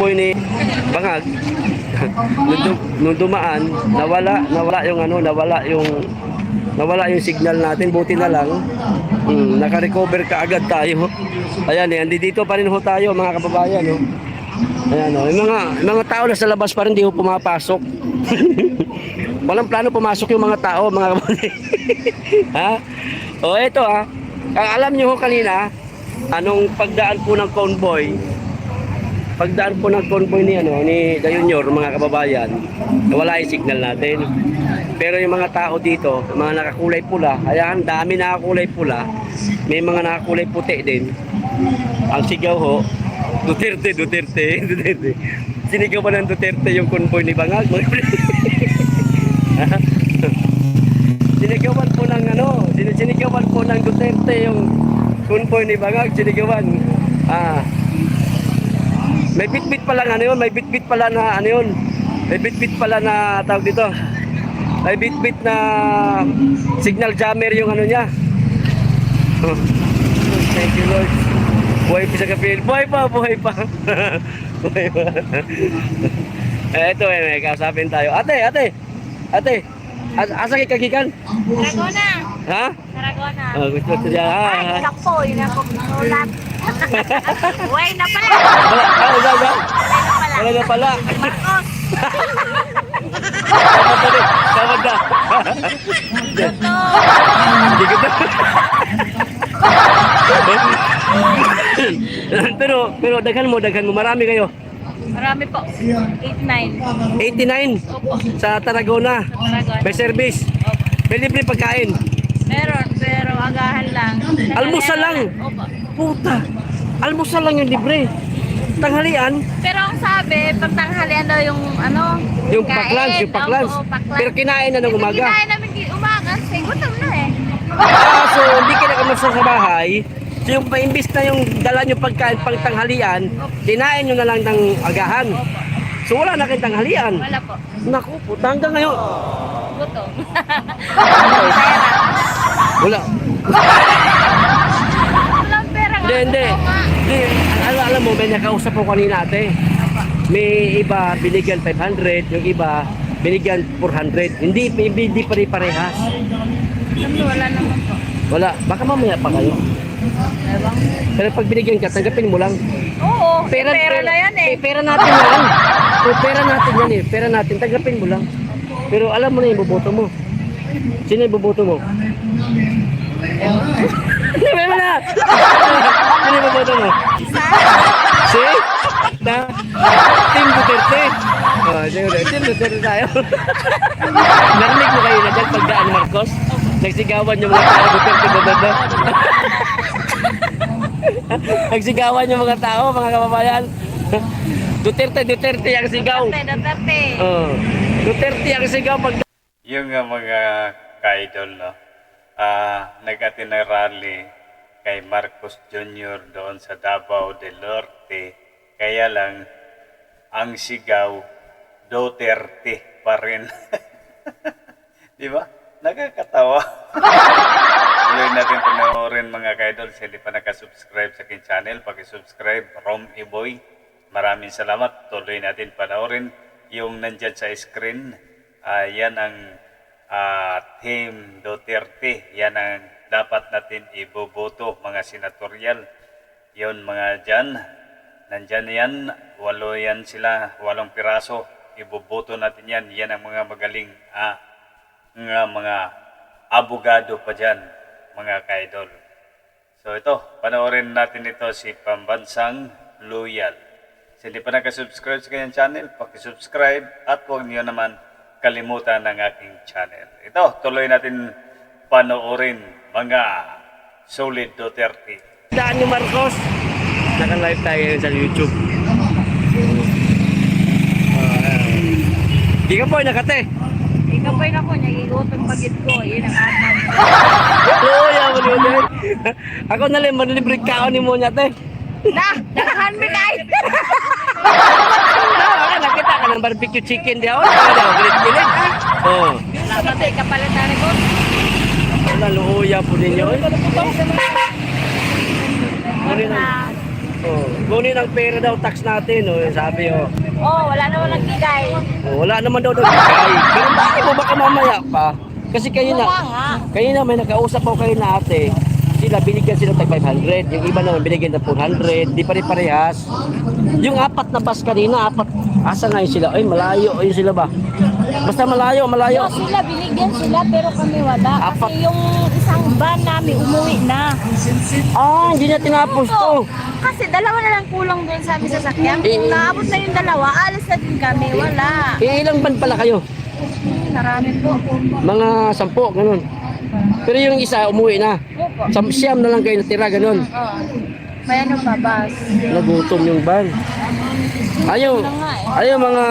convoy ni Bangag. Nung dumaan, nawala yung signal natin. Buti na lang, naka-recover ka agad tayo. Ayan, dito pa rin ho tayo mga kababayan. Oh. Ayan, oh. Yung mga tao na sa labas pa rin, di ho pumapasok. Walang plano pumasok yung mga tao, mga kababayan. Ha? O, eto ha. Alam nyo ho kanina, anong pagdaan po ng convoy, ni The Junior, mga kababayan, wala yung signal natin. Pero yung mga tao dito, mga nakakulay pula, ayan, dami nakakulay pula, may mga nakakulay puti din. Ang sigaw ho, Duterte, Duterte, Duterte. Sinigawan ng Duterte yung convoy ni Bangag. Sinigawan po ng Duterte yung convoy ni Bangag, sinigawan. May bitbit pala na ano yun, may bitbit pala na ano yun. May bitbit pala na tawag dito. May bitbit na signal jammer yung ano niya. Thank you Lord. Buhay pa sa kapil. Buhay pa. Buhay pa. Ito may kausapin tayo. Ate. Asa kay kagikan? Tarragona. Ha? Tarragona. Gusto niya. Ay, naku, yun ako ulat. Uy na pala. Wala na pala. Marcos. Tawad na. Ito. Hindi ko pero daghan mo, marami kayo. Marami po. 89. 89 Opo. sa Tarragona. Tarragona. May service. Opo. May libre pagkain. Meron, pero agahan lang. Almusal lang. Opo. Puta. Almusal lang yung libre. Tanghalian, Pero ang sabi, pag tanghalian daw yung ano, yung kain. paklans. Opo, paklans. Pero kinain na ng umaga. Kinain namin umaga, kasi gutom na eh. So hindi ka nakamasya sa bahay. So yung paimbis na yung dala nyo pagkain pang tanghalian, kinain nyo na lang ng agahan. So wala na kayong tanghalian. Wala po. Naku, puta, hanggang ngayon. Gutom. Wala. Walang pera nga. Hindi. Alam mo, may nakausap ko kanina ate. May iba binigyan 500, yung iba binigyan 400. Hindi pa rin parehas. Wala naman po. Wala. Baka mamaya pa kayo. Ewan. Pero pag binigyan ka, tanggapin mo lang. Oo, pera na yan eh. Pera natin yan. Pera natin yan eh. Pera natin, tanggapin mo lang. Pero alam mo na yung boboto mo. Sino yung boboto mo? Sabi mo na! Sino yung boboto mo? Si? Team Duterte. Team Duterte tayo. Narinig mo kayo na dyan pagdaan ni Marcos? Nagsigawan yung mga tao, Duterte. Nagsigawan yung mga tao, mga kababayan. Duterte ang sigaw. Duterte. Duterte ang sigaw pag... Yung mga ka-idol, no? Nag-attend ng rally kay Marcos Jr. doon sa Davao del Norte. Kaya lang, ang sigaw, Duterte pa rin. Di ba? Nakakatawa. Tuloy natin panoorin mga ka-idol. Sa hindi pa nakasubscribe sa aking channel, pakisubscribe, Rom Iboy. Maraming salamat. Tuloy natin panoorin yung nandyan sa screen. Yan ang Team Duterte. Yan ang dapat natin iboboto, mga senatorial. Yun mga dyan. Nandyan yan. 8 yan sila. 8 piraso. Iboboto natin yan. Yan ang mga magaling mga abogado pa dyan, mga ka-idol. So ito, panoorin natin ito si Pambansang Loyal. So hindi pa nakasubscribe sa kanyang channel, pakisubscribe at huwag niyo naman kalimutan ng aking channel. Ito, tuloy natin panoorin mga solid Duterte. Daan ni Marcos, naka-live tayo sa YouTube. Di ka po, nakate. Ikaw pa yun ako, nagigutong pagit ko. Yun ang atam. Oo, yaman yun. Ako nalang, manilibre kaon ni mo niya, te. Nakahan mo kahit. Nakita ka ng barbecue chicken di ako. Gilit-gilit. Oo. Kapatay ka pala tari ko. Wala, luuya po ninyo. Oh, kunin ang pera daw tax natin, oh, sabi oh. Oh, wala naman nagbigay. Oh, wala naman daw nagbigay. Pero bakit mo baka mamaya pa? Kasi Wala nga. kayo na may nakausap ko kayo na ate. Sila binigyan sila tag 500, yung iba naman binigyan ng 400, di pare-parehas. Yung apat na bus kanina, asa na yun sila? Ay, malayo, ayun sila ba? Basta malayo, malayo. No, sila, binigyan sila, pero kami wala. Apat. Kasi yung isang van namin umuwi na. Ah, hindi na tinapos to. Kasi dalawa na lang kulang doon sa aming sasakyan. Eh, Kung naabot na yung dalawa, alis na din kami. Wala. Ilang ban pala kayo? Marami po. Mga 10, ganun. Pero yung isa, umuwi na. Opo. Siyam na lang kayo natira, ganun. Oo. May ano pa, bus. Nagutom yung van. Ayaw, ayaw mga,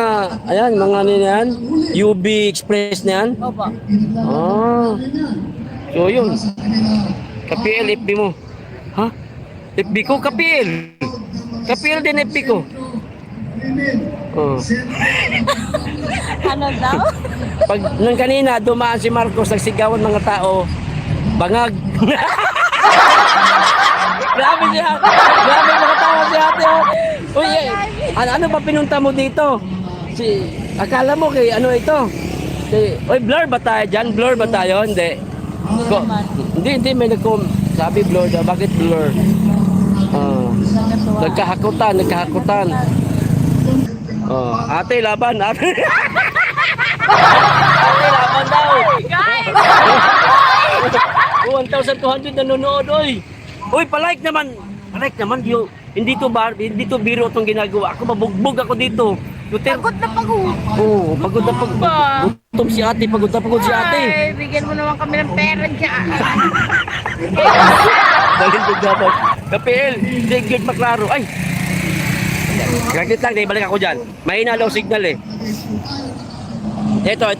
ayan, mga ano yan, UB Express na yan. Opo. Ah, so yun. KPL, FB mo. Ha? FB ko, KPL. KPL din FB ko. Oh. Ano daw? Pag nung kanina, dumaan si Marcos, nagsigawan mga tao, bangag. Grabe siya. Grabe makatawa si ate. Oh. Uy, ano ba pinunta mo dito? Akala mo kay ano ito? Uy, blur ba tayo dyan? Blur ba tayo? Hindi. Hindi, may sabi blur daw. Bakit blur? Nagkahakutan. Oh, ate, laban, ate. Ate, laban daw. Guys! 1,200 nanonood, oy. Uy, palike naman. Palike naman, hindi to biro tong ginagawa. Ako mabugbog ako dito. Pagod na pagod. Oo, pagod na pagod. Gutom si ate, pagod na pagod si ate. Ay, bigyan mo naman kami ng pera dyan. Dalhin ko dapat. KPL, good maklaro. Ay! Gagit lang, balik ako dyan. Mahina daw signal eh. Ito.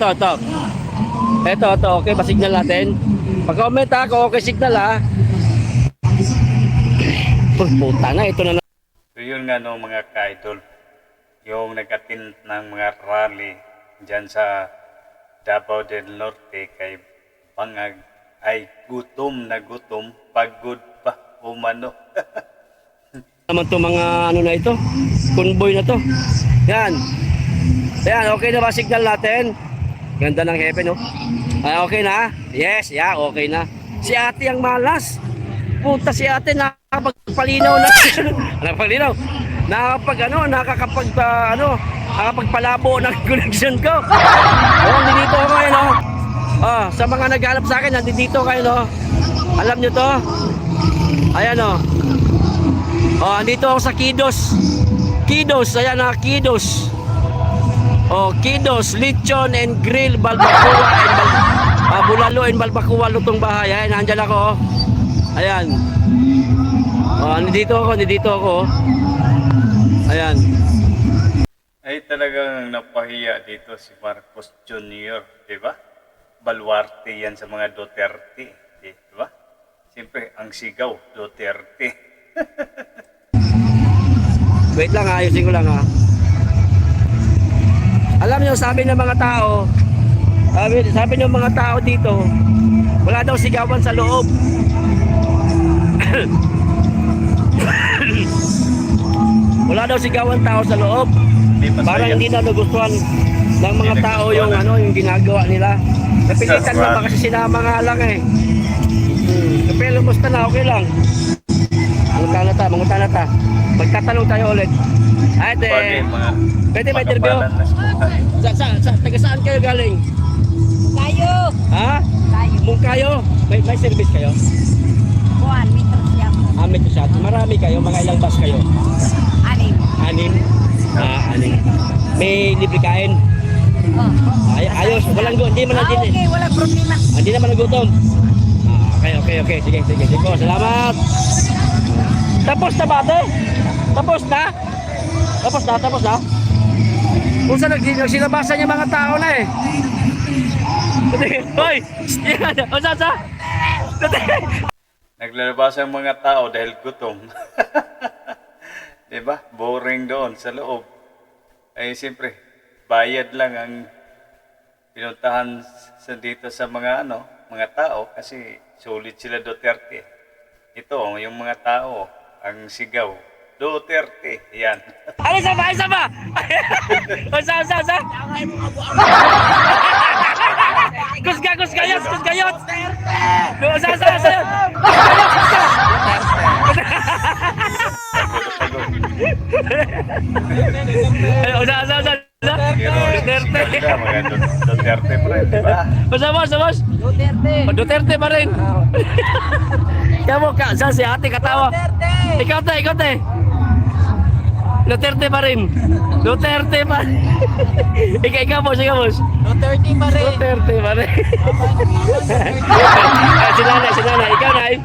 Ito, okay ba signal natin? Pag-comment ha, kung okay signal ha. Puta na, ito na. So yun nga no mga ka-idol, yung nag-attend ng mga rally dyan sa Davao del Norte kay Bangag ay gutom na gutom, pagod pa umano. Naman to mga ano na ito, convoy na to. Yan. Yan, okay na ba signal natin? Ganda ng heaven, no? Ah, okay na? Yes, yeah, okay na. Si ate ang malas. Puta si ate nakakapagpalinaw na. Nakapagpalinaw. Nakakapagpalabo ng connection ko. Oh, nandito ako ngayon, no? Oh, sa mga naghanap sa akin, nandito kayo, no? Alam nyo to? Ayan, no? Oh, andito ako sa Kidos. Ayan na, Kidos. Oh, Kidos, Lechon and Grill, Balbacoa and Bulalo and Balbacoa, lutong bahay. Ayan, nandyan ako. Ayan. Oh, nandito ako. Ayan. Ay talagang napahiya dito si Marcos Jr., di ba? Baluarte yan sa mga Duterte, di ba? Siyempre, ang sigaw, Duterte. Wait lang, ayusin ko lang ha. Alam niyo, sabi ng mga tao, sabi ng mga tao dito, wala daw sigawan sa loob. Wala daw sigawan tao sa loob. Parang hindi na nagustuhan ng mga tao yung yung ginagawa nila. Napilitan lang ba kasi sinama nga lang eh. Pero musta na, okay lang. Mangutan na ta. Magtatanong tayo ulit. Ate, pwede ba interview? Taga saan kayo galing? Layo. Ha? Layo. Mung kayo? May service kayo? Buwan, metro siya. Metro siya. Marami kayo? Mga ilang bus kayo? 6. 6? 6. May libre kain? Ayos. Hindi man Okay, walang problema. Hindi naman nagutom. Okay. Sige. Salamat. Tapos na ba ate? Tapos na? Kung saan nagsinabasan yung mga tao na eh. Hoy! Sa? Naglalabas ang mga tao dahil gutom. Di ba? Boring doon sa loob. Ay siyempre, bayad lang ang pinuntahan dito sa mga mga tao kasi sulit sila Duterte. Ito, yung mga tao, ang sigaw, Duterte. Yan. Ano isa ba? Isa ba? Usa. Kusgayot. Usa. Usa. Pero Duterte. sila, mga Duterte pa rin, di ba? Boss. Duterte pa rin. Kaya mo, saan si ate katawa? Ikaw te. Duterte pa rin. Ikaw boss. Duterte pa rin. Duterte pa rin. Si nanay. Ikaw, nay.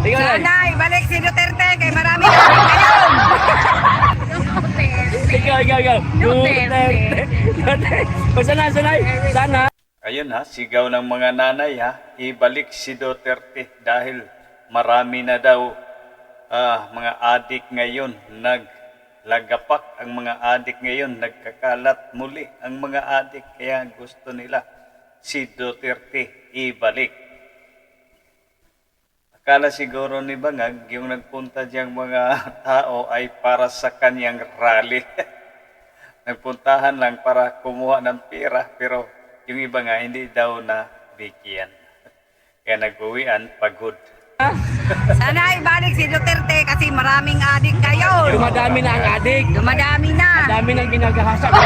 Sanay, balik si Duterte kay marami na ngayon. Ikaw. Duterte. Sanay. Sana. Ayun ha, sigaw ng mga nanay ha, ibalik si Duterte dahil marami na daw mga adik ngayon, naglagapak ang mga adik ngayon, nagkakalat muli ang mga adik, kaya gusto nila si Duterte ibalik. Akala siguro ni Bangag, yung nagpunta diyang mga tao ay para sa kanyang rally. Nagpuntahan lang para kumuha ng pera, pero yung iba nga hindi daw na bigyan. Kaya nag-uwian, pagod. Sana ibalik si Duterte kasi maraming adik ngayon. Dumadami na ang adik. Dumadami na. Dami nang ginagahasag. Oh.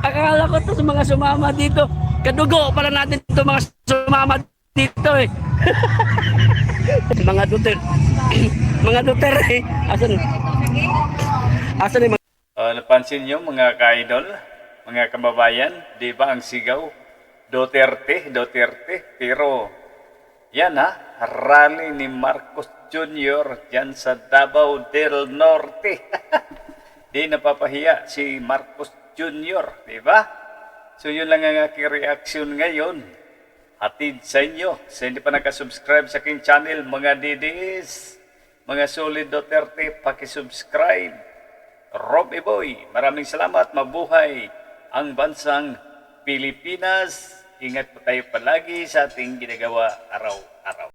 Akala ko to sa mga sumama dito. Kadugo pala natin ito mga sumama dito eh. Mga Duterte. Asan yung Napansin nyo mga ka-idol, mga kababayan, di ba ang sigaw? Duterte, pero yan ha, rally ni Marcos Jr. dyan sa Davao del Norte. Di napapahiya si Marcos Jr., di ba? So yun lang ang aking reaksyon ngayon. Hatid sa inyo. Sa hindi pa nakasubscribe sa aking channel, mga didis, mga solid Duterte, pakisubscribe. Rob Boy, maraming salamat. Mabuhay ang bansang Pilipinas. Ingat po tayo palagi sa ating ginagawa araw-araw.